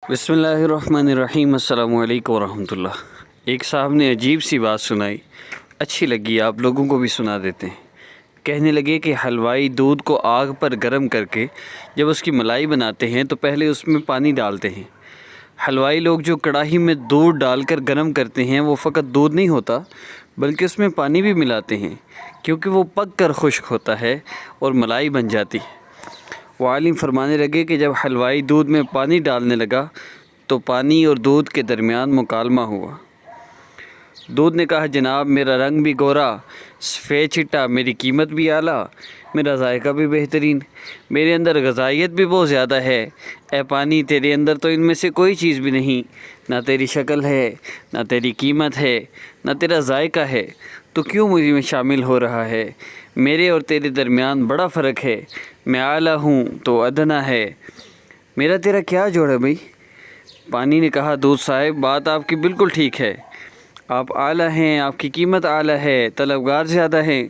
बिस्मिल्लाहिर्रहमानिर्रहीम। अस्सलामु अलैकुम वरहमतुल्लाह। एक साहब ने अजीब सी बात सुनाई, अच्छी लगी, आप लोगों को भी सुना देते हैं। कहने लगे कि हलवाई दूध को आग पर गर्म करके जब उसकी मलाई बनाते हैं तो पहले उसमें पानी डालते हैं। हलवाई लोग जो कढ़ाई में दूध डालकर गर्म करते हैं वो फ़कत दूध नहीं होता बल्कि उसमें पानी भी मिलाते हैं, क्योंकि वो पक कर खुश्क होता है और मलाई बन जाती है। वो आलिम फरमाने लगे कि जब हलवाई दूध में पानी डालने लगा तो पानी और दूध के दरमियान मुकालमा हुआ। दूध ने कहा, जनाब मेरा रंग भी गोरा, सफ़ेद चिट्टा, मेरी कीमत भी आला, मेरा जायका भी बेहतरीन, मेरे अंदर गज़ाइयत भी बहुत ज़्यादा है। ए पानी, तेरे अंदर तो इनमें से कोई चीज़ भी नहीं, ना तेरी शक्ल है, ना तेरी कीमत है, ना तेरा जायका है, तो क्यों मुझे में शामिल हो रहा है? मेरे और तेरे दरमियान बड़ा फ़र्क है, मैं आला हूँ तो अदना है, मेरा तेरा क्या जोड़ है भाई? पानी ने कहा, दूध साहब बात आपकी बिल्कुल ठीक है, आप आला हैं, आपकी कीमत आला है, तलबगार ज़्यादा हैं,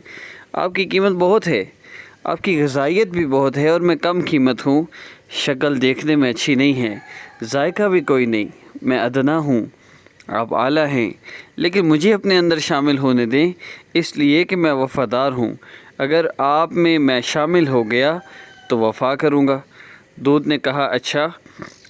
आपकी कीमत बहुत है, आपकी ग़ज़ाइयत भी बहुत है और मैं कम कीमत हूँ, शक्ल देखने में अच्छी नहीं है, जायका भी कोई नहीं, मैं अदना हूँ, आप आला हैं, लेकिन मुझे अपने अंदर शामिल होने दें, इसलिए कि मैं वफ़ादार हूँ। अगर आप में मैं शामिल हो गया तो वफ़ा करूँगा। दूध ने कहा, अच्छा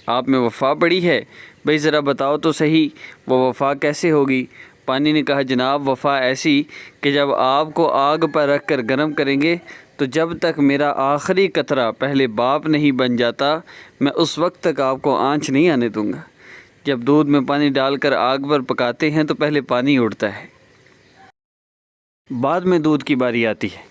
आप में वफ़ा बड़ी है, भाई ज़रा बताओ तो सही, वो वफ़ा कैसे होगी? पानी ने कहा, जनाब वफ़ा ऐसी कि जब आपको आग पर रख कर गर्म करेंगे तो जब तक मेरा आखिरी कतरा पहले बाप नहीं बन जाता, मैं उस वक्त तक आपको आँच नहीं आने दूँगा। जब दूध में पानी डालकर आग पर पकाते हैं तो पहले पानी उड़ता है, बाद में दूध की बारी आती है।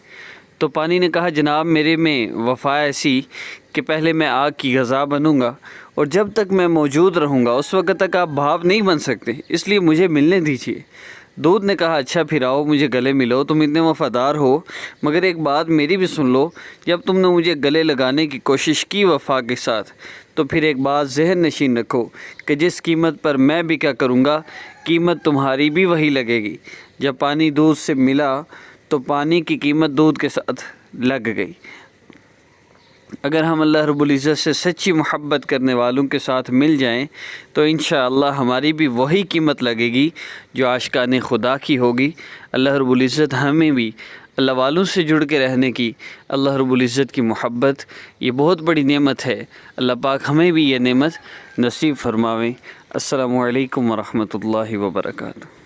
तो पानी ने कहा, जनाब मेरे में वफ़ा ऐसी कि पहले मैं आग की ग़ज़ा बनूंगा और जब तक मैं मौजूद रहूंगा उस वक़्त तक आप भाप नहीं बन सकते, इसलिए मुझे मिलने दीजिए। दूध ने कहा, अच्छा फिर आओ मुझे गले मिलो, तुम इतने वफ़ादार हो, मगर एक बात मेरी भी सुन लो, जब तुमने मुझे गले लगाने की कोशिश की वफ़ा के साथ, तो फिर एक बात ज़हन नशीन रखो कि जिस कीमत पर मैं बिका करूँगा कीमत तुम्हारी भी वही लगेगी। जब पानी दूध से मिला तो पानी की कीमत दूध के साथ लग गई। अगर हम अल्लाह रब्बुल इज़्ज़त से सच्ची मोहब्बत करने वालों के साथ मिल जाएं तो इंशाअल्लाह हमारी भी वही कीमत लगेगी जो आशिकाने खुदा की होगी। अल्लाह रब्बुल इज़्ज़त हमें भी अल्लाह वालों से जुड़ के रहने की, अल्लाह रब्बुल इज़्ज़त की मोहब्बत ये बहुत बड़ी नेमत है। अल्लाह पाक हमें भी ये नेमत नसीब फरमावें। अस्सलामु अलैकुम वरहमतुल्लाहि वबरकातुहू।